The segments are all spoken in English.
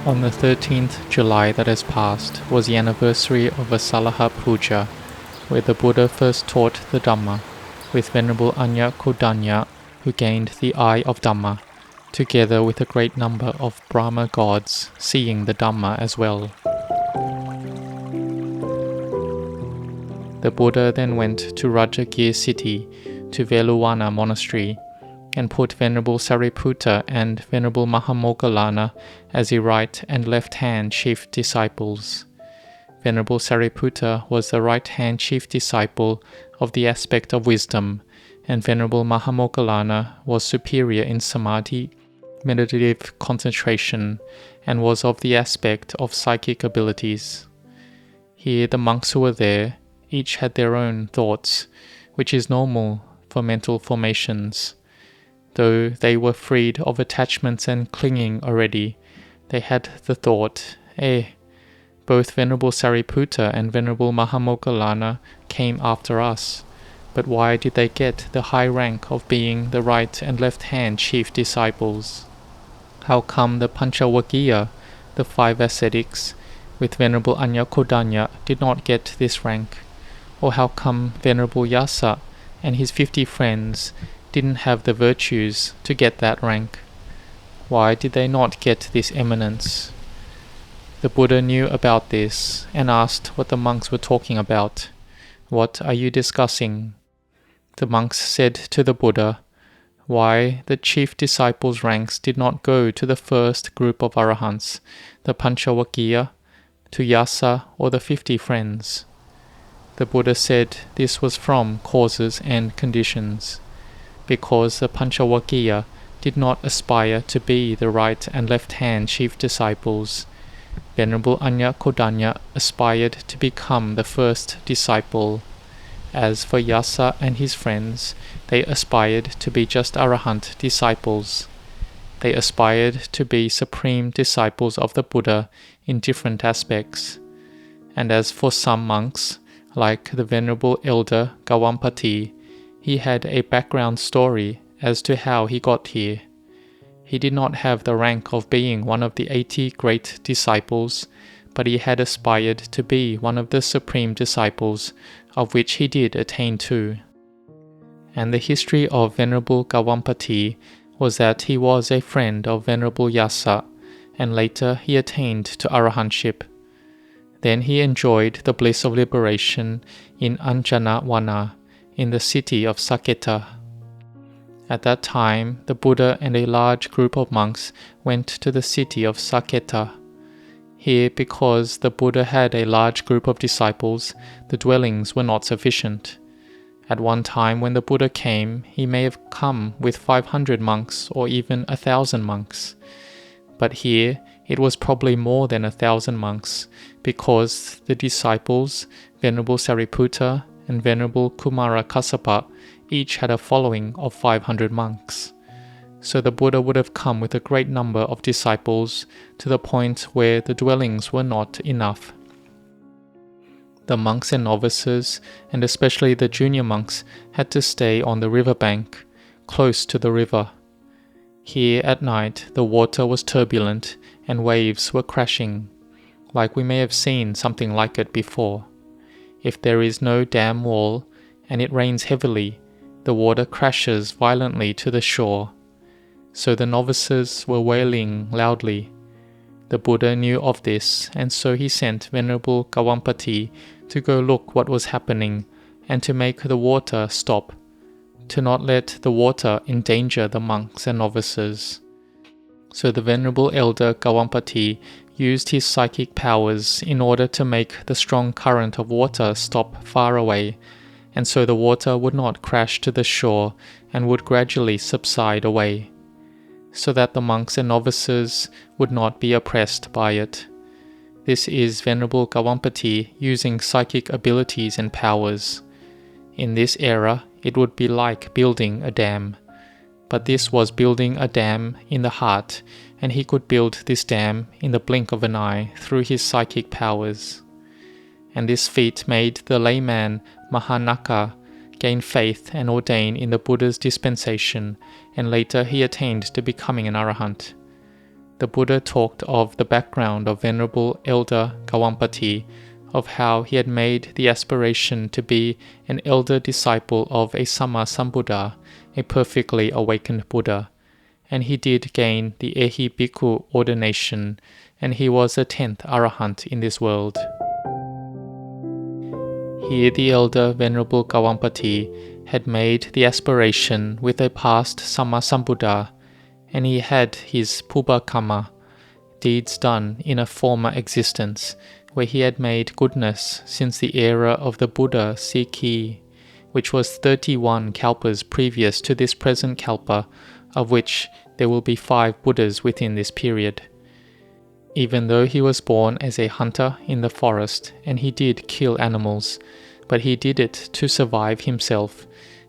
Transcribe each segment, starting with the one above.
On the 13th July that has passed was the anniversary of Asalaha Puja, where the Buddha first taught the Dhamma, with Venerable Anya Kodanya, who gained the eye of Dhamma, together with a great number of Brahma gods seeing the Dhamma as well. The Buddha then went to Rajagir city, to Veluwana monastery, and put Venerable Sariputta and Venerable Mahamoggallana as the right and left-hand chief disciples. Venerable Sariputta was the right-hand chief disciple of the aspect of wisdom, and Venerable Mahamoggallana was superior in samadhi, meditative concentration, and was of the aspect of psychic abilities. Here the monks who were there each had their own thoughts, which is normal for mental formations. Though they were freed of attachments and clinging already, they had the thought, both Venerable Sariputta and Venerable Mahamoggallana came after us, but why did they get the high rank of being the right and left-hand chief disciples? How come the Panchavakkiya, the 5 ascetics, with Venerable Anya Kodanya did not get this rank? Or how come Venerable Yasa and his 50 friends didn't have the virtues to get that rank? Why did they not get this eminence? The Buddha knew about this and asked what the monks were talking about. What are you discussing? The monks said to the Buddha, why the chief disciples' ranks did not go to the first group of arahants, the Panchavakkiya, to Yasa or the 50 friends. The Buddha said this was from causes and conditions, because the Panchavakkiya did not aspire to be the right and left-hand chief disciples. Venerable Anya Kodanya aspired to become the first disciple. As for Yasa and his friends, they aspired to be just arahant disciples. They aspired to be supreme disciples of the Buddha in different aspects. And as for some monks, like the Venerable Elder Gawampati, he had a background story as to how he got here. He did not have the rank of being one of the 80 great disciples, but he had aspired to be one of the supreme disciples, of which he did attain to. And the history of Venerable Gawampati was that he was a friend of Venerable Yasa, and later he attained to arahantship. Then he enjoyed the bliss of liberation in Anjanawana, in the city of Saketa. At that time, the Buddha and a large group of monks went to the city of Saketa. Here, because the Buddha had a large group of disciples, the dwellings were not sufficient. At one time when the Buddha came, he may have come with 500 monks or even 1,000 monks. But here, it was probably more than 1,000 monks, because the disciples, Venerable Sariputta and Venerable Kumara Kassapa, each had a following of 500 monks. So the Buddha would have come with a great number of disciples to the point where the dwellings were not enough. The monks and novices, and especially the junior monks, had to stay on the river bank, close to the river. Here at night the water was turbulent and waves were crashing, like we may have seen something like it before. If there is no dam wall and it rains heavily, the water crashes violently to the shore. So the novices were wailing loudly. The Buddha knew of this, and so he sent Venerable Gawampati to go look what was happening and to make the water stop, to not let the water endanger the monks and novices. So the Venerable Elder Gawampati used his psychic powers in order to make the strong current of water stop far away, and so the water would not crash to the shore and would gradually subside away, so that the monks and novices would not be oppressed by it. This is Venerable Gawampati using psychic abilities and powers. In this era, it would be like building a dam. But this was building a dam in the heart, and he could build this dam in the blink of an eye through his psychic powers. and this feat made the layman Mahanaka gain faith and ordain in the Buddha's dispensation, and later he attained to becoming an arahant. The Buddha talked of the background of Venerable Elder Gawampati, of how he had made the aspiration to be an elder disciple of a Samma Sambuddha, a perfectly awakened Buddha, and he did gain the Ehi Bhikkhu ordination, and he was the 10th arahant in this world. Here the elder Venerable Gawampati had made the aspiration with a past Samma Sambuddha, and he had his Pubbakama, deeds done in a former existence, where he had made goodness since the era of the Buddha Sikhi, which was 31 kalpas previous to this present kalpa, of which there will be 5 Buddhas within this period. Even though he was born as a hunter in the forest, and he did kill animals, but he did it to survive himself,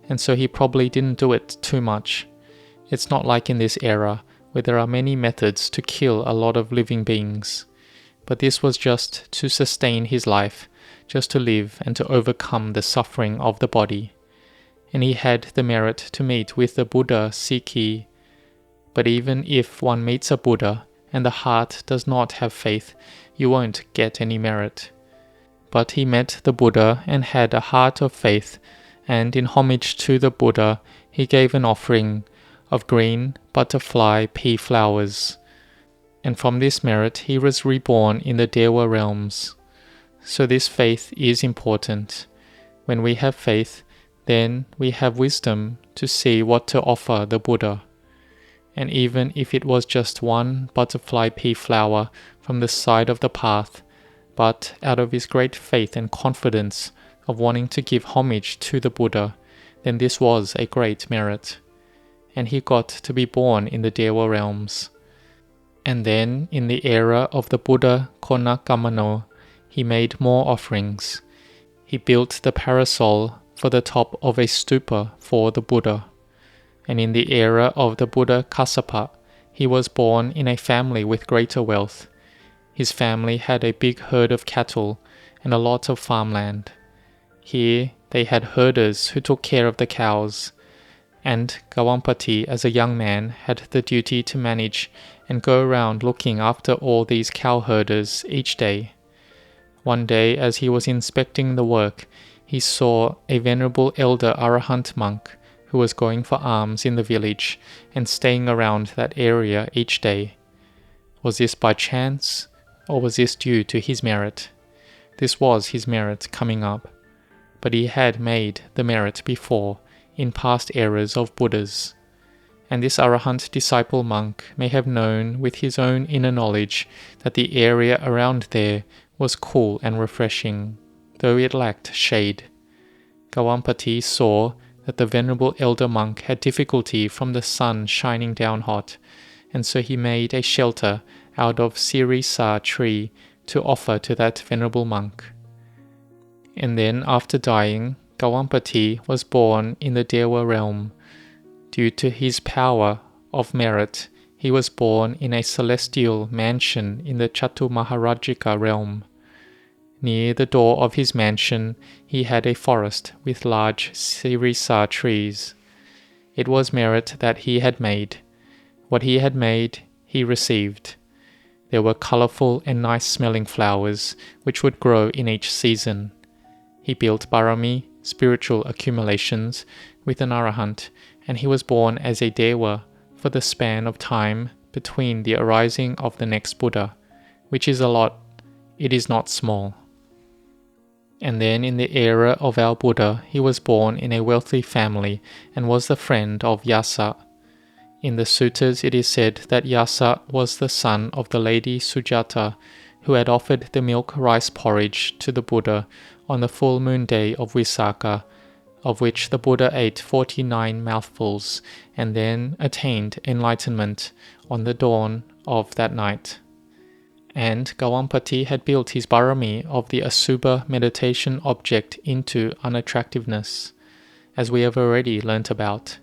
and so he probably didn't do it too much. It's not like in this era, where there are many methods to kill a lot of living beings. But this was just to sustain his life, just to live and to overcome the suffering of the body. And he had the merit to meet with the Buddha Sikhi. But even if one meets a Buddha and the heart does not have faith, you won't get any merit. But he met the Buddha and had a heart of faith, and in homage to the Buddha, he gave an offering of green butterfly pea flowers. And from this merit he was reborn in the Dewa realms. So this faith is important. When we have faith, then we have wisdom to see what to offer the Buddha. And even if it was just one butterfly pea flower from the side of the path, but out of his great faith and confidence of wanting to give homage to the Buddha, then this was a great merit. And he got to be born in the Dewa realms. And then, in the era of the Buddha Konakamano, he made more offerings. He built the parasol for the top of a stupa for the Buddha. And in the era of the Buddha Kassapa, he was born in a family with greater wealth. His family had a big herd of cattle and a lot of farmland. Here they had herders who took care of the cows, and Gawampati as a young man had the duty to manage and go around looking after all these cow herders each day. One day as he was inspecting the work, he saw a venerable elder arahant monk who was going for alms in the village and staying around that area each day. Was this by chance, or was this due to his merit? This was his merit coming up, but he had made the merit before in past eras of Buddhas. And this arahant disciple monk may have known with his own inner knowledge that the area around there was cool and refreshing, though it lacked shade. Gawampati saw that the venerable elder monk had difficulty from the sun shining down hot, and so he made a shelter out of sirisa tree to offer to that venerable monk. And then after dying, Gawampati was born in the Dewa realm. Due to his power of merit, he was born in a celestial mansion in the Chatumaharajika realm. Near the door of his mansion, he had a forest with large sirisa trees. It was merit that he had made. What he had made, he received. There were colorful and nice-smelling flowers which would grow in each season. He built barami, spiritual accumulations, with an arahant, and he was born as a Dewa for the span of time between the arising of the next Buddha, which is a lot, it is not small. And then in the era of our Buddha, he was born in a wealthy family and was the friend of Yasa. In the suttas it is said that Yasa was the son of the lady Sujata, who had offered the milk rice porridge to the Buddha on the full moon day of Visakha, of which the Buddha ate 49 mouthfuls and then attained enlightenment on the dawn of that night. And Gawampati had built his barami of the Asubha meditation object into unattractiveness, as we have already learnt about.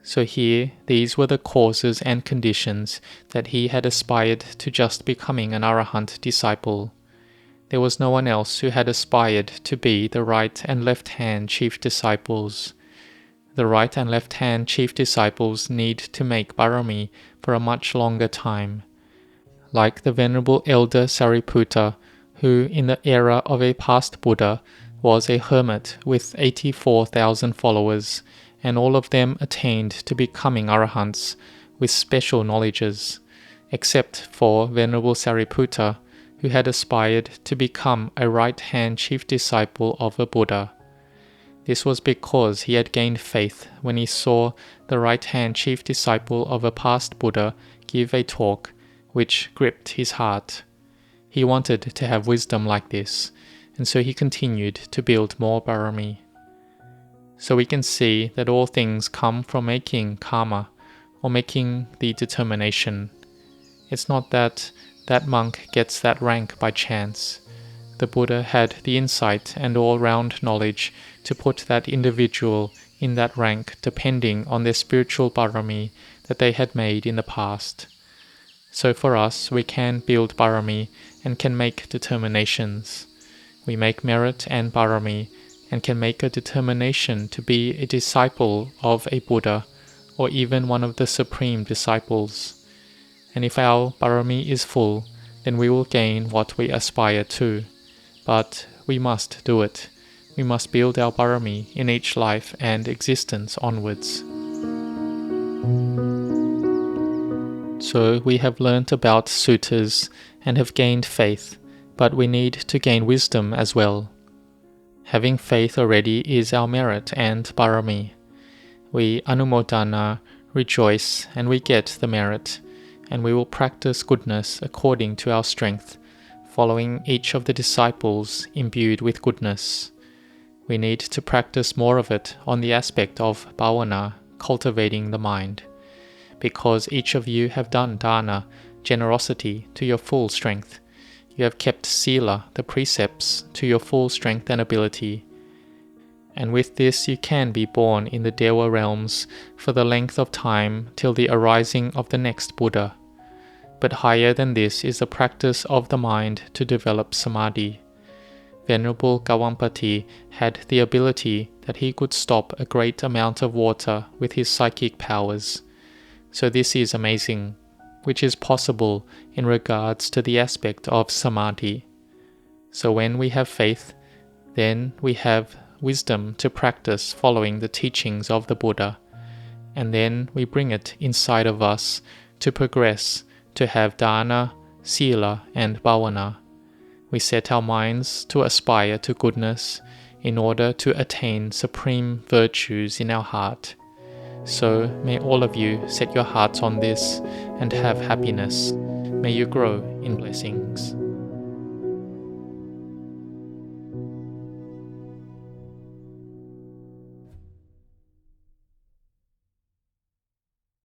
So here, these were the causes and conditions that he had aspired to just becoming an arahant disciple. there was no one else who had aspired to be the right and left-hand chief disciples. The right and left-hand chief disciples need to make parami for a much longer time. Like the Venerable Elder Sariputta, who in the era of a past Buddha was a hermit with 84,000 followers, and all of them attained to becoming arahants with special knowledges, except for Venerable Sariputta, who had aspired to become a right-hand chief disciple of a Buddha. This was because he had gained faith when he saw the right-hand chief disciple of a past Buddha give a talk which gripped his heart. He wanted to have wisdom like this, and so he continued to build more parami. So we can see that all things come from making karma, or making the determination. It's not that that monk gets that rank by chance. The Buddha had the insight and all-round knowledge to put that individual in that rank depending on their spiritual parami that they had made in the past. So for us, we can build parami and can make determinations. We make merit and parami and can make a determination to be a disciple of a Buddha or even one of the supreme disciples. And if our parami is full, then we will gain what we aspire to. But we must do it. We must build our parami in each life and existence onwards. So we have learnt about suttas and have gained faith, but we need to gain wisdom as well. Having faith already is our merit and parami. We anumodana, rejoice, and we get the merit, and we will practice goodness according to our strength, following each of the disciples imbued with goodness. We need to practice more of it on the aspect of bhavana, cultivating the mind, because each of you have done dana, generosity, to your full strength. You have kept sila, the precepts, to your full strength and ability. And with this you can be born in the Dewa realms for the length of time till the arising of the next Buddha. But higher than this is the practice of the mind to develop samadhi. Venerable Gawampati had the ability that he could stop a great amount of water with his psychic powers. So this is amazing, which is possible in regards to the aspect of samadhi. So when we have faith, then we have wisdom to practice following the teachings of the Buddha, and then we bring it inside of us to progress, to have dana, sila, and bhavana. We set our minds to aspire to goodness in order to attain supreme virtues in our heart. So may all of you set your hearts on this and have happiness. May you grow in blessings.